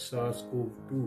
SARS-CoV-2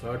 60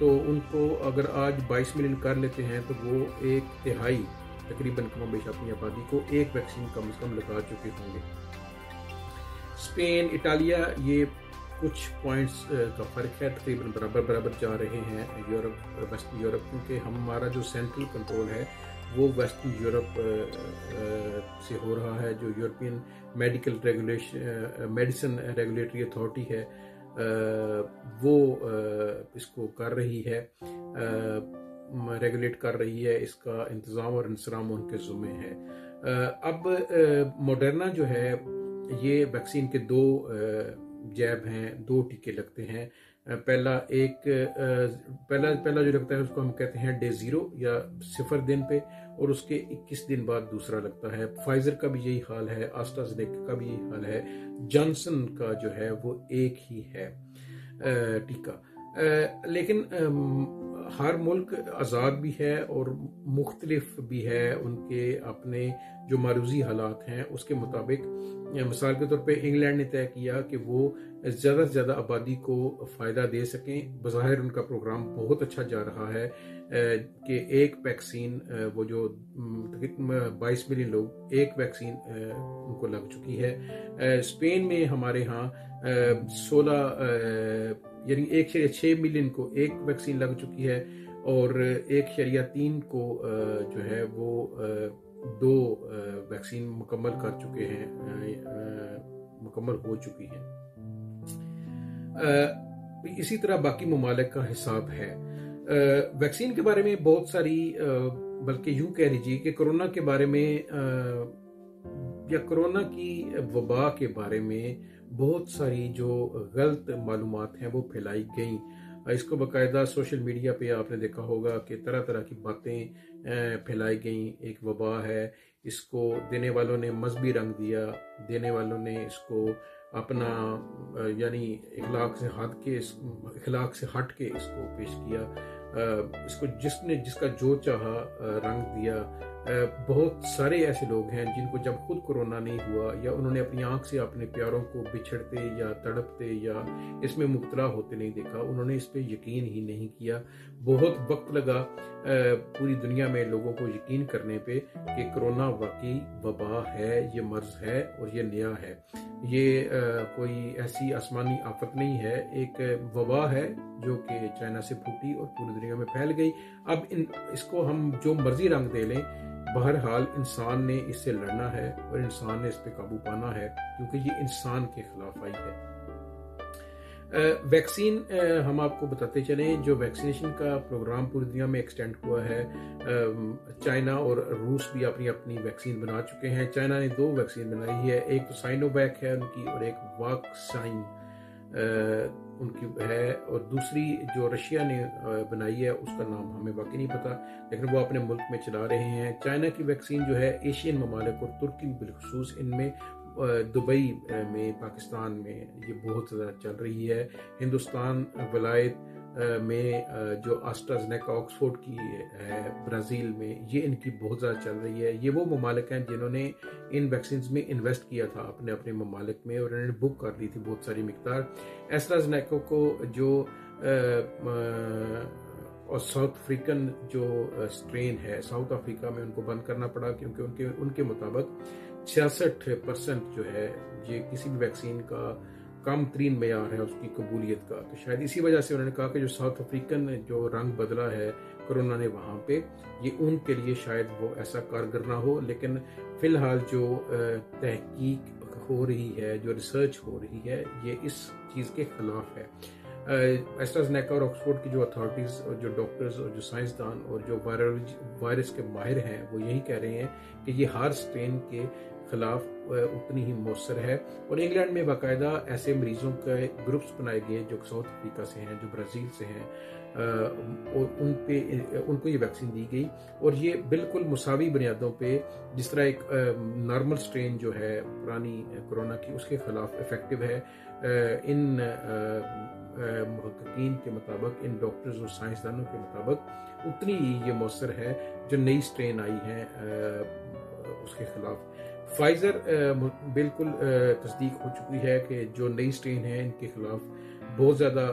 تو ان کو اگر آج 22 ملین کر لیتے ہیں تو وہ 1/3 تقریباً کم و بیش اپنی آبادی کو ایک ویکسین کم از کم لگا چکے ہوں گے۔ اسپین، اٹالیا، یہ کچھ پوائنٹس کا فرق ہے، تقریباً برابر جا رہے ہیں یورپ، ویسٹرن یورپ، کیونکہ ہمارا جو سینٹرل کنٹرول ہے وہ ویسٹرن یورپ سے ہو رہا ہے۔ جو یورپین میڈیسن ریگولیٹری اتھارٹی ہے وہ اس کو کر رہی ہے، ریگولیٹ کر رہی ہے، اس کا انتظام اور انصرام ان کے ذمہ ہے۔ اب موڈرنا جو ہے یہ ویکسین کے 2 جیب ہیں، 2 ٹیکے لگتے ہیں۔ پہلا جو لگتا ہے اس کو ہم کہتے ہیں ڈے 0 یا 0 دن پہ، اور اس کے 21 دن بعد دوسرا لگتا ہے۔ فائزر کا بھی یہی حال ہے، آسٹرازینیکا کا بھی یہی حال ہے، جانسن کا جو ہے وہ ایک ہی ہے ٹیکہ۔ لیکن ہر ملک آزاد بھی ہے اور مختلف بھی ہے، ان کے اپنے جو معروضی حالات ہیں اس کے مطابق۔ مثال کے طور پہ انگلینڈ نے طے کیا کہ وہ زیادہ سے زیادہ آبادی کو فائدہ دے سکیں، بظاہر ان کا پروگرام بہت اچھا جا رہا ہے کہ ایک ویکسین، وہ جو 22 ملین لوگ، ایک ویکسین ان کو لگ چکی ہے۔ اسپین میں ہمارے ہاں 16 یعنی 1.6 ملین کو ایک ویکسین لگ چکی ہے، اور 1.3 کو جو ہے وہ 2 ویکسین مکمل کر چکے ہیں، مکمل ہو چکی ہیں۔ اسی طرح باقی ممالک کا حساب ہے۔ ویکسین کے بارے میں بہت ساری، بلکہ یوں کہہ لیجیے کہ کرونا کے بارے میں یا کرونا کی وبا کے بارے میں بہت ساری جو غلط معلومات ہیں وہ پھیلائی گئیں۔ اس کو باقاعدہ سوشل میڈیا پہ آپ نے دیکھا ہوگا کہ طرح طرح کی باتیں پھیلائی گئیں۔ ایک وبا ہے، اس کو دینے والوں نے مذہبی رنگ دیا، دینے والوں نے اس کو اپنا یعنی اخلاق سے ہٹ کے اس کو پیش کیا، اس کو جس کا جو چاہا رنگ دیا۔ بہت سارے ایسے لوگ ہیں جن کو جب خود کرونا نہیں ہوا، یا انہوں نے اپنی آنکھ سے اپنے پیاروں کو بچھڑتے یا تڑپتے یا اس میں مبتلا ہوتے نہیں دیکھا، انہوں نے اس پہ یقین ہی نہیں کیا۔ بہت وقت لگا پوری دنیا میں لوگوں کو یقین کرنے پہ کہ کرونا واقعی وبا ہے، یہ مرض ہے اور یہ نیا ہے، یہ کوئی ایسی آسمانی آفت نہیں ہے، ایک وبا ہے جو کہ چائنا سے پھوٹی اور پوری دنیا میں پھیل گئی۔ اب اس کو ہم جو مرضی رنگ دے لیں، بہرحال انسان نے اس سے لڑنا ہے اور انسان نے اس پہ قابو پانا ہے، کیونکہ یہ انسان کے خلاف آئی ہے۔ ویکسین ہم آپ کو بتاتے چلیں، جو ویکسینیشن کا پروگرام پوری دنیا میں ایکسٹینڈ ہوا ہے، چائنا اور روس بھی اپنی اپنی ویکسین بنا چکے ہیں۔ چائنا نے 2 ویکسین بنائی ہے، ایک تو سائنو ویک ہے ان کی، اور ایک واکسائن ان کی ہے، اور دوسری جو رشیا نے بنائی ہے اس کا نام ہمیں واقعی نہیں پتا، لیکن وہ اپنے ملک میں چلا رہے ہیں۔ چائنا کی ویکسین جو ہے ایشین ممالک اور ترکی بالخصوص، ان میں دبئی میں، پاکستان میں یہ بہت زیادہ چل رہی ہے۔ ہندوستان ولایت میں جو آسٹرازینیکا آکسفورڈ کی ہے برازیل میں، یہ ان کی بہت زیادہ چل رہی ہے۔ یہ وہ ممالک ہیں جنہوں نے ان ویکسینز میں انویسٹ کیا تھا اپنے اپنے ممالک میں، اور انہوں نے بک کر لی تھی بہت ساری مقدار۔ آسٹرازینیکا کو جو اور ساؤتھ افریقن جو سٹرین ہے، ساؤتھ افریقہ میں ان کو بند کرنا پڑا، کیونکہ ان کے مطابق 66% جو ہے یہ کسی بھی ویکسین کا کم ترین معیار ہے اس کی قبولیت کا۔ تو شاید اسی وجہ سے انہوں نے کہا کہ جو ساؤتھ افریقن جو رنگ بدلا ہے کرونا نے وہاں پہ، یہ ان کے لیے شاید وہ ایسا کارگر نہ ہو، لیکن فی الحال جو تحقیق ہو رہی ہے، جو ریسرچ ہو رہی ہے، یہ اس چیز کے خلاف ہے۔ ایسٹرازینیکا اور آکسفورڈ کی جو اتھارٹیز اور جو ڈاکٹرز اور جو سائنسدان اور جو وائرس کے ماہر ہیں، وہ یہی کہہ رہے ہیں کہ یہ ہر سٹرین کے خلاف اتنی ہی مؤثر ہے۔ اور انگلینڈ میں باقاعدہ ایسے مریضوں کے گروپس بنائے گئے جو ساؤتھ افریقہ سے ہیں، جو برازیل سے ہیں، اور ان کو یہ ویکسین دی گئی، اور یہ بالکل مساوی بنیادوں پہ، جس طرح ایک نارمل سٹرین جو ہے پرانی کرونا کی، اس کے خلاف افیکٹو ہے۔ ان محققین کے مطابق، ان ڈاکٹرز اور سائنسدانوں کے مطابق اتنی ہی یہ مؤثر ہے جو نئی سٹرین آئی ہے اس کے خلاف۔ فائزر بالکل تصدیق ہو چکی ہے کہ جو نئی سٹرین ہے ان کے خلاف بہت زیادہ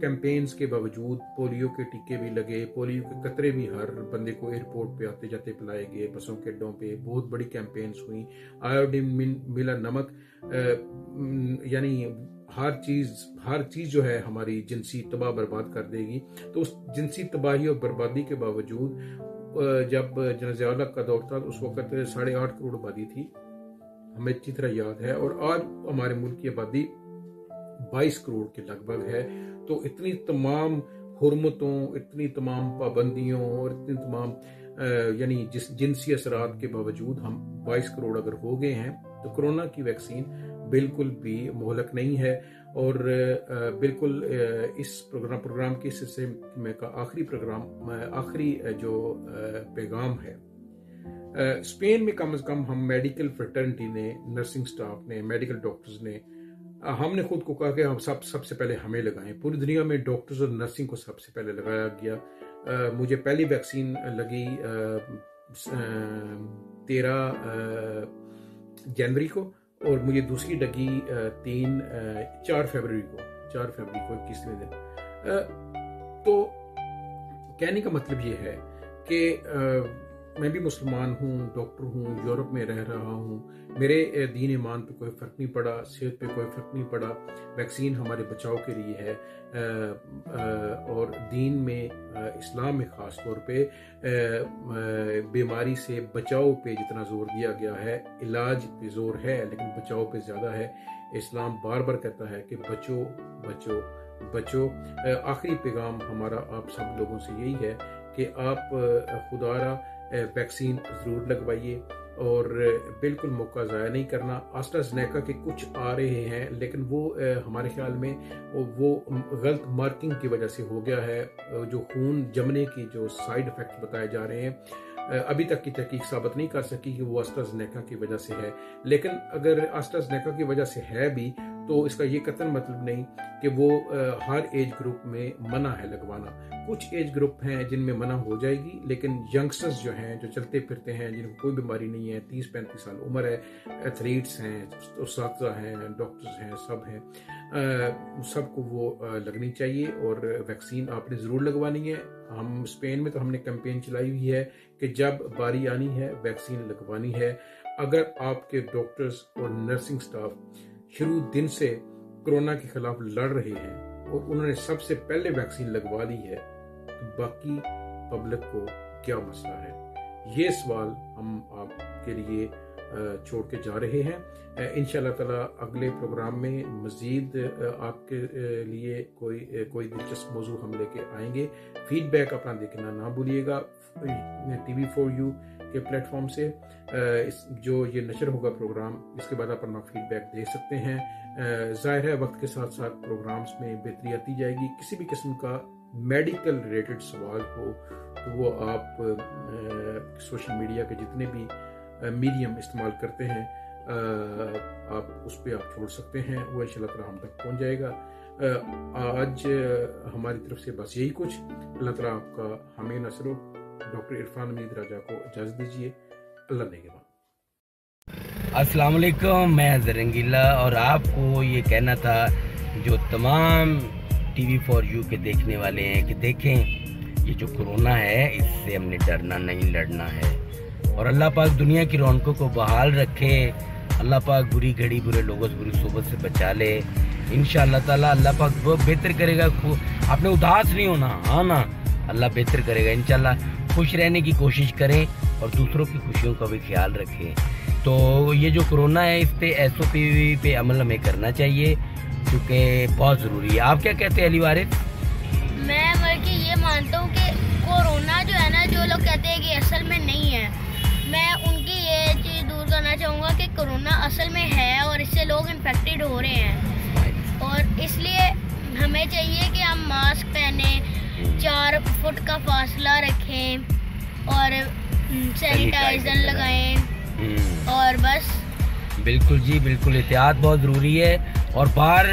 کیمپینز کے باوجود پولیو کے ٹیکے بھی لگے، پولیو کے قطرے بھی ہر بندے کو ایئرپورٹ پہ آتے جاتے پلائے گئے، بسوں کے اڈوں پہ بہت بڑی کیمپینز ہوئیں، آیوڈین ملا نمک، یعنی ہر چیز جو ہے ہماری جنسی تباہ برباد کر دے گی۔ تو اس جنسی تباہی اور بربادی کے باوجود جب جنازہ اعلیٰ کا دور تھا اس وقت 8.5 کروڑ آبادی تھی، ہمیں اچھی طرح یاد ہے، اور آج ہمارے ملک کی آبادی 22 کروڑ کے لگ بھگ ہے۔ تو اتنی تمام حرمتوں، اتنی تمام پابندیوں اور اتنی تمام یعنی جنسی اثرات کے باوجود ہم 22 کروڑ اگر ہو گئے ہیں، تو کرونا کی ویکسین بالکل بھی مہلک نہیں ہے۔ اور بالکل اس پروگرام کے حصے میں کا آخری جو پیغام ہے، اسپین میں کم از کم ہم میڈیکل فرٹرنٹی نے، نرسنگ سٹاف نے، میڈیکل ڈاکٹرز نے، ہم نے خود کو کہا کہ ہم سب سے پہلے ہمیں لگائیں۔ پوری دنیا میں ڈاکٹرز اور نرسنگ کو سب سے پہلے لگایا گیا۔ مجھے پہلی ویکسین لگی 13 جنوری کو، اور مجھے دوسری لگی 4 فیبروری کو 21ویں دن۔ تو کہنے کا مطلب یہ ہے کہ میں بھی مسلمان ہوں، ڈاکٹر ہوں، یورپ میں رہ رہا ہوں، میرے دین ایمان پہ کوئی فرق نہیں پڑا، صحت پہ کوئی فرق نہیں پڑا۔ ویکسین ہمارے بچاؤ کے لیے ہے، اور دین میں، اسلام میں خاص طور پہ بیماری سے بچاؤ پہ جتنا زور دیا گیا ہے، علاج پہ زور ہے لیکن بچاؤ پہ زیادہ ہے۔ اسلام بار بار کہتا ہے کہ بچو بچو بچو۔ آخری پیغام ہمارا آپ سب لوگوں سے یہی ہے کہ آپ خدا را ویکسین ضرور لگوائیے، اور بالکل موقع ضائع نہیں کرنا۔ آسٹرازینیکا کے کچھ آ رہے ہیں لیکن وہ ہمارے خیال میں وہ غلط مارکنگ کی وجہ سے ہو گیا ہے۔ جو خون جمنے کی جو سائیڈ افیکٹ بتائے جا رہے ہیں، ابھی تک کی تحقیق ثابت نہیں کر سکی کہ وہ آسٹرازینیکا کی وجہ سے ہے، لیکن اگر آسٹرازینیکا کی وجہ سے ہے بھی تو اس کا یہ قطعاً مطلب نہیں کہ وہ ہر ایج گروپ میں منع ہے لگوانا۔ کچھ ایج گروپ ہیں جن میں منع ہو جائے گی، لیکن ینگسٹرز جو ہیں، جو چلتے پھرتے ہیں، جن کو کوئی بیماری نہیں ہے، 30-35 سال عمر ہے، ایتھلیٹس ہیں، اساتذہ ہیں، ڈاکٹرز ہیں، سب ہیں، سب کو وہ لگنی چاہیے، اور ویکسین آپ نے ضرور لگوانی ہے۔ ہم اسپین میں تو ہم نے کیمپین چلائی ہوئی ہے کہ جب باری آنی ہے ویکسین لگوانی ہے۔ اگر آپ کے ڈاکٹرز اور نرسنگ سٹاف شروع دن سے کرونا کے خلاف لڑ رہے ہیں اور انہوں نے سب سے پہلے ویکسین لگوا لی ہے، تو باقی پبلک کو کیا مسئلہ ہے؟ یہ سوال ہم آپ کے لیے چھوڑ کے جا رہے ہیں۔ انشاءاللہ تعالی اگلے پروگرام میں مزید آپ کے لیے کوئی دلچسپ موضوع ہم لے کے آئیں گے۔ فیڈ بیک اپنا دیکھنا نہ بھولیے گا TV4U کے پلیٹ فارم سے، جو یہ نشر ہوگا پروگرام، اس کے بعد آپ اپنا فیڈ بیک دے سکتے ہیں۔ ظاہر ہے وقت کے ساتھ ساتھ پروگرامز میں بہتری آتی جائے گی۔ کسی بھی قسم کا میڈیکل ریلیٹڈ سوال ہو تو وہ آپ سوشل میڈیا کے جتنے بھی میڈیم استعمال کرتے ہیں، آپ اس پہ آپ چھوڑ سکتے ہیں، وہ انشاءاللہ تعالی ہم تک پہنچ جائے گا۔ آج ہماری طرف سے بس یہی کچھ۔ اللہ تعالیٰ آپ کا حامی نصر ہو۔ ڈاکٹر عرفان امید راجہ کو اجازت دیجیے۔ اللہ نگہبان۔ السلام علیکم، میں زرنگیلا، اور آپ کو یہ کہنا تھا جو تمام TV4U کے دیکھنے والے ہیں کہ دیکھیں یہ جو کرونا ہے اس سے ہم نے ڈرنا نہیں، لڑنا ہے، اور اللہ پاک دنیا کی رونقوں کو بحال رکھے۔ اللہ پاک بری گھڑی برے لوگوں سے، بری صحبت سے بچا لے۔ انشاءاللہ تعالی اللہ پاک وہ بہتر کرے گا۔ آپ نے اداس نہیں ہونا، ہاں نا، اللہ بہتر کرے گا انشاءاللہ۔ خوش رہنے کی کوشش کریں اور دوسروں کی خوشیوں کا بھی خیال رکھیں۔ تو یہ جو کرونا ہے اس پہ SOP پہ عمل ہمیں کرنا چاہیے کیونکہ بہت ضروری ہے۔ آپ کیا کہتے ہیں علی وارث؟ میں یہ مانتا ہوں کہ کورونا جو ہے نا، جو لوگ کہتے ہیں کہ اصل میں نہیں ہے، میں ان کی یہ چیز دور کرنا چاہوں گا کہ کرونا اصل میں ہے اور اس سے لوگ انفیکٹڈ ہو رہے ہیں، اور اس لیے ہمیں چاہیے کہ ہم ماسک پہنیں، 4 فٹ کا فاصلہ رکھیں اور سینیٹائزر لگائیں، اور بس۔ بالکل جی، بالکل احتیاط بہت ضروری ہے، اور باہر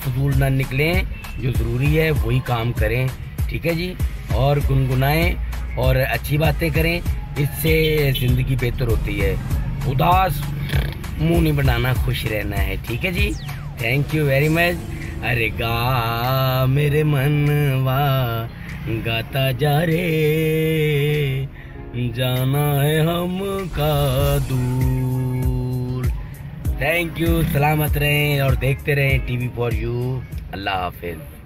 فضول نہ نکلیں، جو ضروری ہے وہی کام کریں، ٹھیک ہے جی، اور گنگنائیں اور اچھی باتیں کریں، اس سے زندگی بہتر ہوتی ہے۔ اداس منہ نہیں بنانا، خوش رہنا ہے، ٹھیک ہے جی۔ Thank you very much. ارے گا میرے منوا گاتا جا رے، جانا ہے ہم کا دور۔ تھینک یو، سلامت رہیں اور دیکھتے رہیں ٹی وی فار یو۔ اللہ حافظ۔